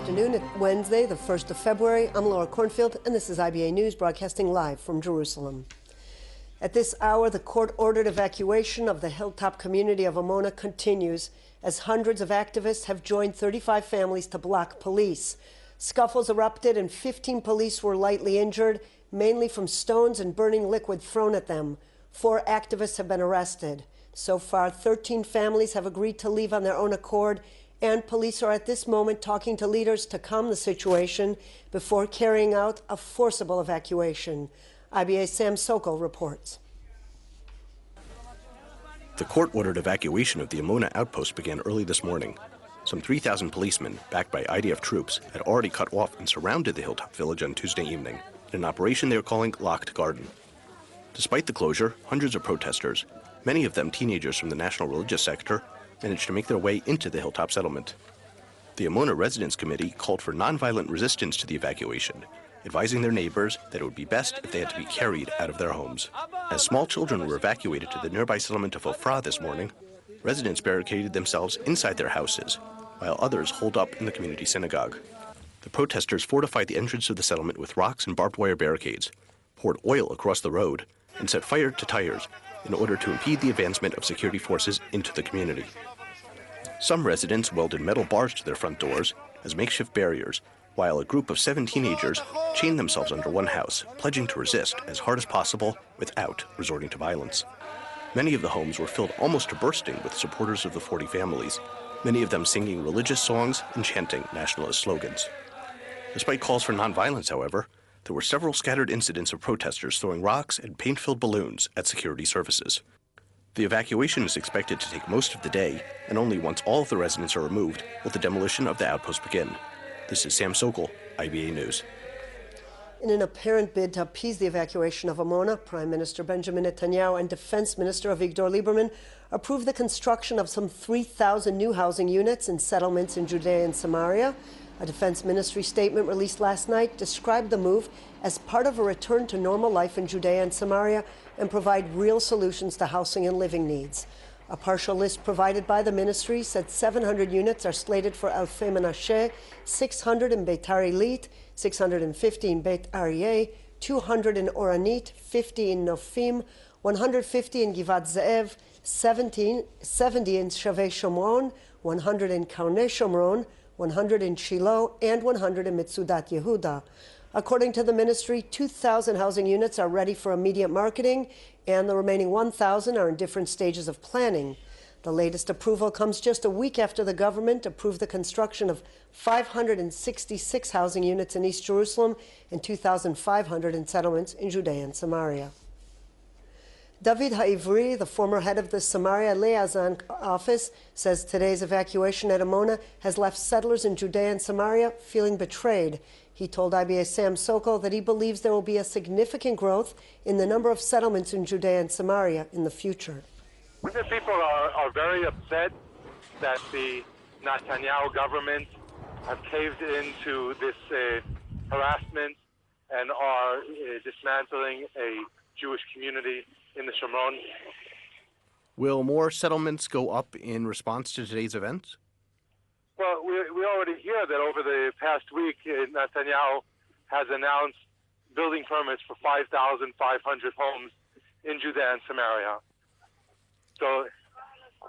afternoon. It's Wednesday, the 1st of February. I'm Laura Cornfield, and this is IBA News, broadcasting live from Jerusalem. At this hour, the court-ordered evacuation of the hilltop community of Amona continues as hundreds of activists have joined 35 families to block police. Scuffles erupted and 15 police were lightly injured, mainly from stones and burning liquid thrown at them. 4 activists have been arrested. So far, 13 families have agreed to leave on their own accord, and police are at this moment talking to leaders to calm the situation before carrying out a forcible evacuation. IBA's Sam Sokol reports. The court-ordered evacuation of the Amona outpost began early this morning. Some 3,000 policemen, backed by IDF troops, had already cut off and surrounded the hilltop village on Tuesday evening in an operation they are calling Locked Garden. Despite the closure, hundreds of protesters, many of them teenagers from the national religious sector, managed to make their way into the hilltop settlement. The Amona Residents Committee called for nonviolent resistance to the evacuation, advising their neighbors that it would be best if they had to be carried out of their homes. As small children were evacuated to the nearby settlement of Ofra this morning, residents barricaded themselves inside their houses, while others holed up in the community synagogue. The protesters fortified the entrance of the settlement with rocks and barbed wire barricades, poured oil across the road, and set fire to tires in order to impede the advancement of security forces into the community. Some residents welded metal bars to their front doors as makeshift barriers, while a group of 7 teenagers chained themselves under one house, pledging to resist as hard as possible without resorting to violence. Many of the homes were filled almost to bursting with supporters of the 40 families, many of them singing religious songs and chanting nationalist slogans. Despite calls for nonviolence, however, there were several scattered incidents of protesters throwing rocks and paint-filled balloons at security services. The evacuation is expected to take most of the day, and only once all of the residents are removed will the demolition of the outpost begin. This is Sam Sokol, IBA News. In an apparent bid to appease the evacuation of Amona, Prime Minister Benjamin Netanyahu and Defense Minister Avigdor Lieberman approved the construction of some 3,000 new housing units in settlements in Judea and Samaria. A Defense Ministry statement released last night described the move as part of a return to normal life in Judea and Samaria and provide real solutions to housing and living needs. A partial list provided by the ministry said 700 units are slated for Alfei Menashe, 600 in Beitar Illit, 650 in Beit Aryeh, 200 in Oranit, 50 in Nofim, 150 in Givat Ze'ev, 70 in Shavei Shomron, 100 in Karnei Shomron, 100 in Shiloh, and 100 in Mitzudat Yehuda. According to the ministry, 2,000 housing units are ready for immediate marketing, and the remaining 1,000 are in different stages of planning. The latest approval comes just a week after the government approved the construction of 566 housing units in East Jerusalem and 2,500 in settlements in Judea and Samaria. David Ha'ivri, the former head of the Samaria Liaison office, says today's evacuation at Amona has left settlers in Judea and Samaria feeling betrayed. He told IBA's Sam Sokol that he believes there will be a significant growth in the number of settlements in Judea and Samaria in the future. The people are very upset that the Netanyahu government have caved into this harassment and are dismantling a Jewish community in the Shomron. Will more settlements go up in response to today's events? Well, we already hear that over the past week, Netanyahu has announced building permits for 5,500 homes in Judea and Samaria. So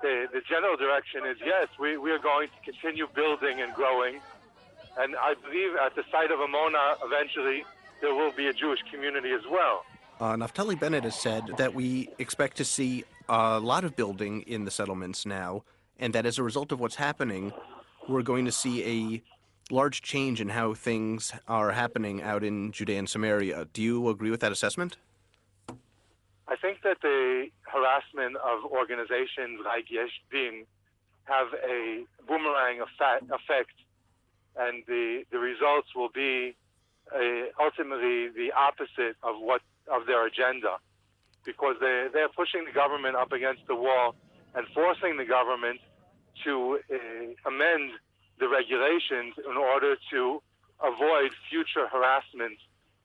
the general direction is, yes, we are going to continue building and growing. And I believe at the site of Amona, eventually, there will be a Jewish community as well. Naftali Bennett has said that we expect to see a lot of building in the settlements now, and that as a result of what's happening, we're going to see a large change in how things are happening out in Judea and Samaria. Do you agree with that assessment? I think that the harassment of organizations like Yesh Din have a boomerang effect, and the results will be ultimately the opposite of their agenda, because they're pushing the government up against the wall and forcing the government to amend the regulations in order to avoid future harassment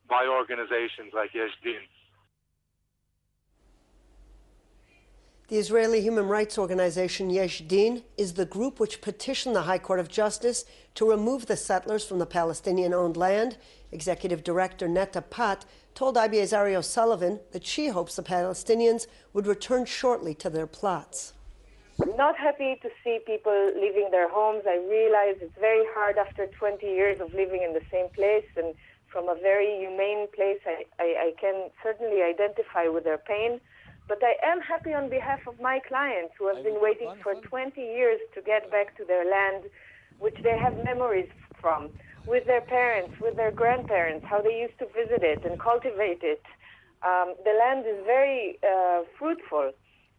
by organizations like Yesh Din. The Israeli human rights organization Yesh Din is the group which petitioned the High Court of Justice to remove the settlers from the Palestinian-owned land. Executive Director Netta Pat told IBA's Ari O'Sullivan that she hopes the Palestinians would return shortly to their plots. I'm not happy to see people leaving their homes. I realize it's very hard after 20 years of living in the same place, and from a very humane place, I can certainly identify with their pain. But I am happy on behalf of my clients who have been waiting for 20 years to get back to their land, which they have memories from, with their parents, with their grandparents, how they used to visit it and cultivate it. The land is very fruitful,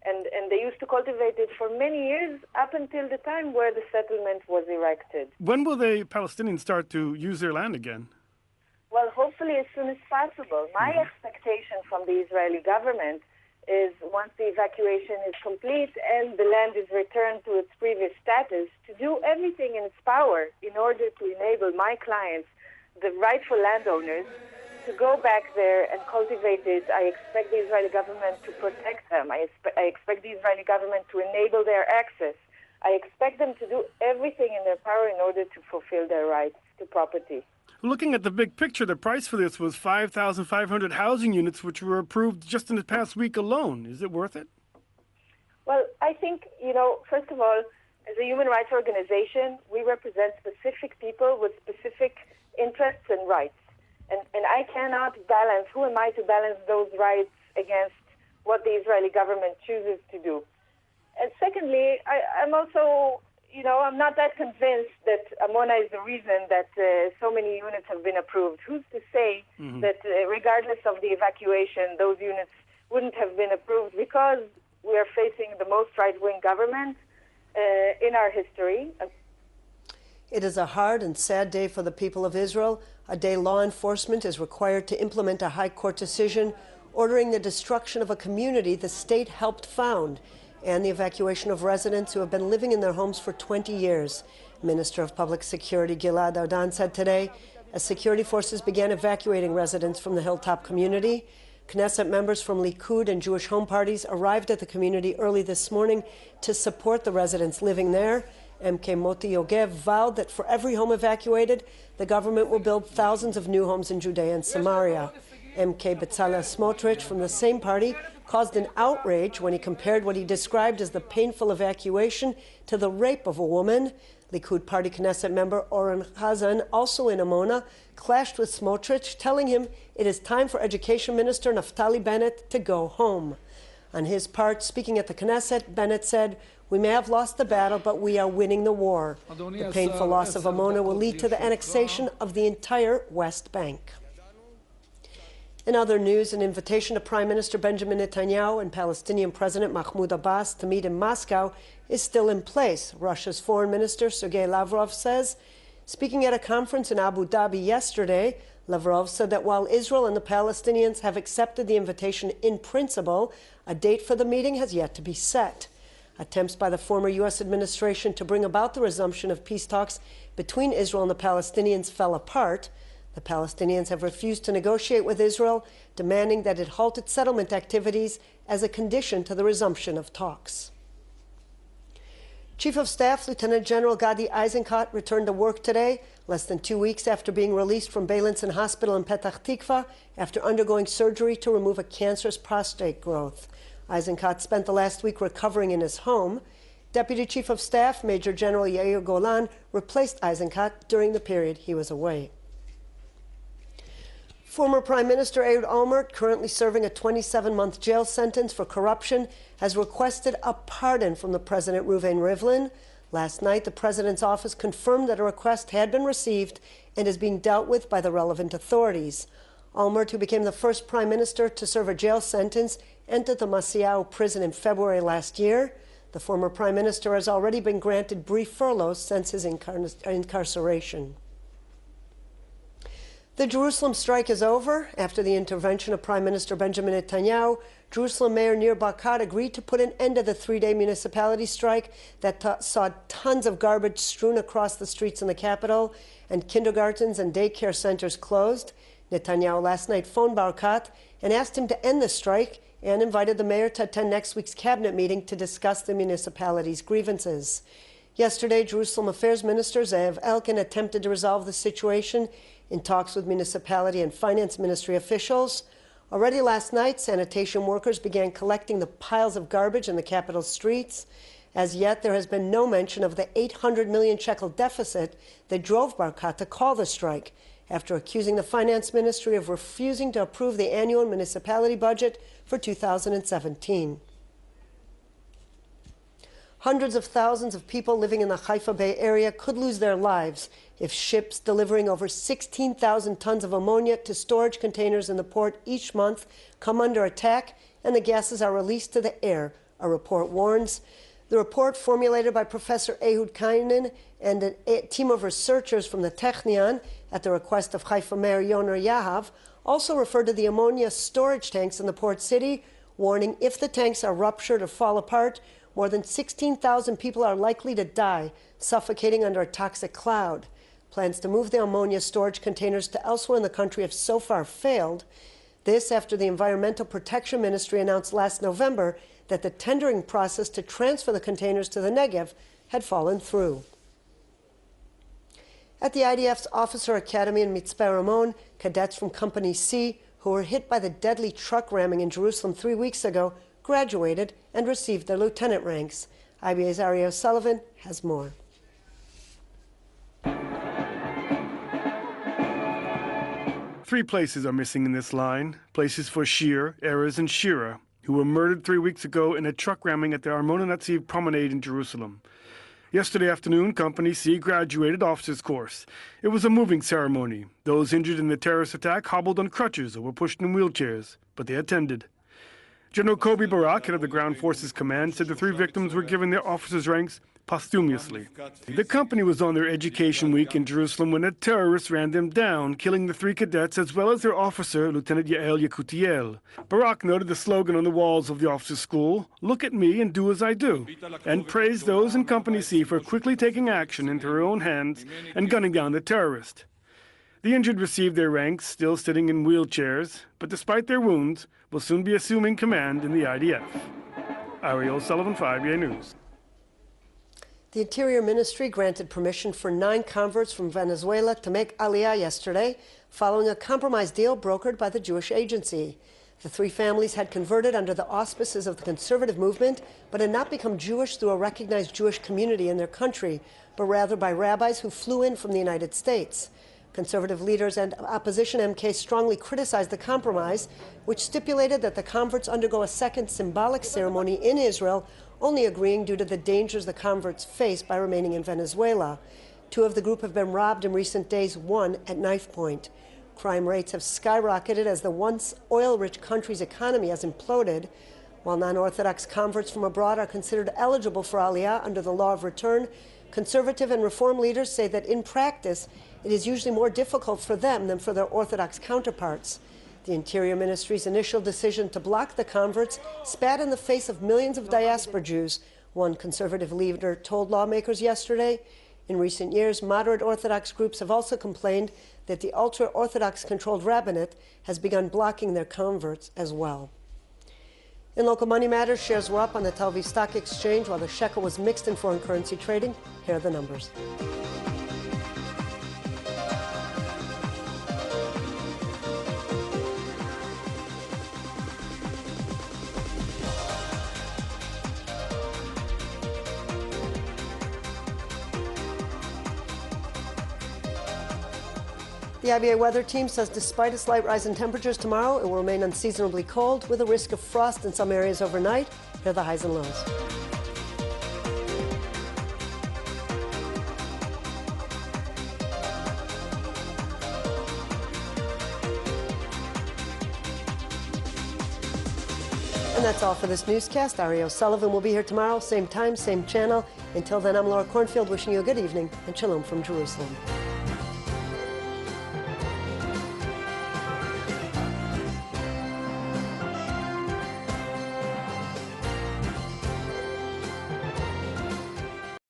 and they used to cultivate it for many years up until the time where the settlement was erected. When will the Palestinians start to use their land again? Well, hopefully as soon as possible. My expectation from the Israeli government is once the evacuation is complete and the land is returned to its previous status, to do everything in its power in order to enable my clients, the rightful landowners, to go back there and cultivate it. I expect the Israeli government to protect them. I expect the Israeli government to enable their access. I expect them to do everything in their power in order to fulfill their rights to property. Looking at the big picture, the price for this was 5,500 housing units, which were approved just in the past week alone. Is it worth it? Well, I think, first of all, as a human rights organization, we represent specific people with specific interests and rights. And I cannot balance, who am I to balance those rights against what the Israeli government chooses to do? And secondly, I'm also, I'm not that convinced that Amona is the reason that so many units have been approved. Who's to say that regardless of the evacuation, those units wouldn't have been approved, because we are facing the most right-wing government in our history. It is a hard and sad day for the people of Israel, a day law enforcement is required to implement a high court decision ordering the destruction of a community the state helped found and the evacuation of residents who have been living in their homes for 20 years. Minister of Public Security Gilad Ardan said today, as security forces began evacuating residents from the Hilltop community, Knesset members from Likud and Jewish home parties arrived at the community early this morning to support the residents living there. MK Moti Yogev vowed that for every home evacuated, the government will build thousands of new homes in Judea and Samaria. MK Bezalel Smotrich from the same party caused an outrage when he compared what he described as the painful evacuation to the rape of a woman. Likud Party Knesset member Oren Chazan, also in Amona, clashed with Smotrich, telling him it is time for Education Minister Naftali Bennett to go home. On his part, speaking at the Knesset, Bennett said, "We may have lost the battle, but we are winning the war. The painful loss of Amona will lead to the annexation of the entire West Bank." In other news, an invitation to Prime Minister Benjamin Netanyahu and Palestinian President Mahmoud Abbas to meet in Moscow is still in place, Russia's Foreign Minister Sergei Lavrov says. Speaking at a conference in Abu Dhabi yesterday, Lavrov said that while Israel and the Palestinians have accepted the invitation in principle, a date for the meeting has yet to be set. Attempts by the former U.S. administration to bring about the resumption of peace talks between Israel and the Palestinians fell apart. The Palestinians have refused to negotiate with Israel, demanding that it halt its settlement activities as a condition to the resumption of talks. Chief of Staff Lieutenant General Gadi Eisenkot returned to work today, less than 2 weeks after being released from Beilinson Hospital in Petach Tikva after undergoing surgery to remove a cancerous prostate growth. Eisenkot spent the last week recovering in his home. Deputy Chief of Staff Major General Yair Golan replaced Eisenkot during the period he was away. Former Prime Minister Ehud Olmert, currently serving a 27-month jail sentence for corruption, has requested a pardon from the President Reuven Rivlin. Last night, the President's office confirmed that a request had been received and is being dealt with by the relevant authorities. Olmert, who became the first Prime Minister to serve a jail sentence, entered the Masiau prison in February last year. The former Prime Minister has already been granted brief furloughs since his incarceration. The Jerusalem strike is over. After the intervention of Prime Minister Benjamin Netanyahu, Jerusalem Mayor Nir Barkat agreed to put an end to the 3-day municipality strike that saw tons of garbage strewn across the streets in the capital and kindergartens and daycare centers closed. Netanyahu last night phoned Barkat and asked him to end the strike and invited the mayor to attend next week's cabinet meeting to discuss the municipality's grievances. Yesterday, Jerusalem Affairs Minister Ze'ev Elkin attempted to resolve the situation in talks with municipality and finance ministry officials. Already last night, sanitation workers began collecting the piles of garbage in the capital's streets. As yet, there has been no mention of the 800 million shekel deficit that drove Barkat to call the strike, after accusing the finance ministry of refusing to approve the annual municipality budget for 2017. Hundreds of thousands of people living in the Haifa Bay area could lose their lives if ships delivering over 16,000 tons of ammonia to storage containers in the port each month come under attack and the gases are released to the air, a report warns. The report, formulated by Professor Ehud Kainin and a team of researchers from the Technion at the request of Haifa Mayor Yoner Yahav, also referred to the ammonia storage tanks in the port city, warning if the tanks are ruptured or fall apart, more than 16,000 people are likely to die, suffocating under a toxic cloud. Plans to move the ammonia storage containers to elsewhere in the country have so far failed. This after the Environmental Protection Ministry announced last November that the tendering process to transfer the containers to the Negev had fallen through. At the IDF's Officer Academy in Mitzpeh Ramon, cadets from Company C, who were hit by the deadly truck ramming in Jerusalem 3 weeks ago, graduated and received their lieutenant ranks. IBA's Ari O'Sullivan has more. Three places are missing in this line. Places for Shir, Erez, and Shira, who were murdered 3 weeks ago in a truck ramming at the Armona Natziv promenade in Jerusalem. Yesterday afternoon, Company C graduated officers' course. It was a moving ceremony. Those injured in the terrorist attack hobbled on crutches or were pushed in wheelchairs, but they attended. General Kobi Barak, head of the Ground Forces Command, said the three victims were given their officers' ranks posthumously. The company was on their education week in Jerusalem when a terrorist ran them down, killing the three cadets as well as their officer, Lieutenant Yael Yakutiel. Barak noted the slogan on the walls of the officers' school, "Look at me and do as I do," and praised those in Company C for quickly taking action into their own hands and gunning down the terrorist. The injured received their ranks, still sitting in wheelchairs, but despite their wounds, will soon be assuming command in the IDF. Ari O'Sullivan, 5 News. The Interior Ministry granted permission for 9 converts from Venezuela to make Aliyah yesterday, following a compromise deal brokered by the Jewish Agency. The 3 families had converted under the auspices of the conservative movement, but had not become Jewish through a recognized Jewish community in their country, but rather by rabbis who flew in from the United States. Conservative leaders and opposition MKs strongly criticized the compromise, which stipulated that the converts undergo a second symbolic ceremony in Israel, only agreeing due to the dangers the converts face by remaining in Venezuela. 2 of the group have been robbed in recent days, 1 at knife point. Crime rates have skyrocketed as the once oil-rich country's economy has imploded. While non-Orthodox converts from abroad are considered eligible for Aliyah under the law of return, conservative and reform leaders say that in practice, it is usually more difficult for them than for their Orthodox counterparts. The Interior Ministry's initial decision to block the converts spat in the face of millions of diaspora Jews, one conservative leader told lawmakers yesterday. In recent years, moderate Orthodox groups have also complained that the ultra-Orthodox controlled rabbinate has begun blocking their converts as well. In local money matters, shares were up on the Tel Aviv Stock Exchange while the shekel was mixed in foreign currency trading. Here are the numbers. The IBA weather team says despite a slight rise in temperatures tomorrow, it will remain unseasonably cold with a risk of frost in some areas overnight. Here are the highs and lows. And that's all for this newscast. Ari O'Sullivan will be here tomorrow, same time, same channel. Until then, I'm Laura Cornfield wishing you a good evening and shalom from Jerusalem.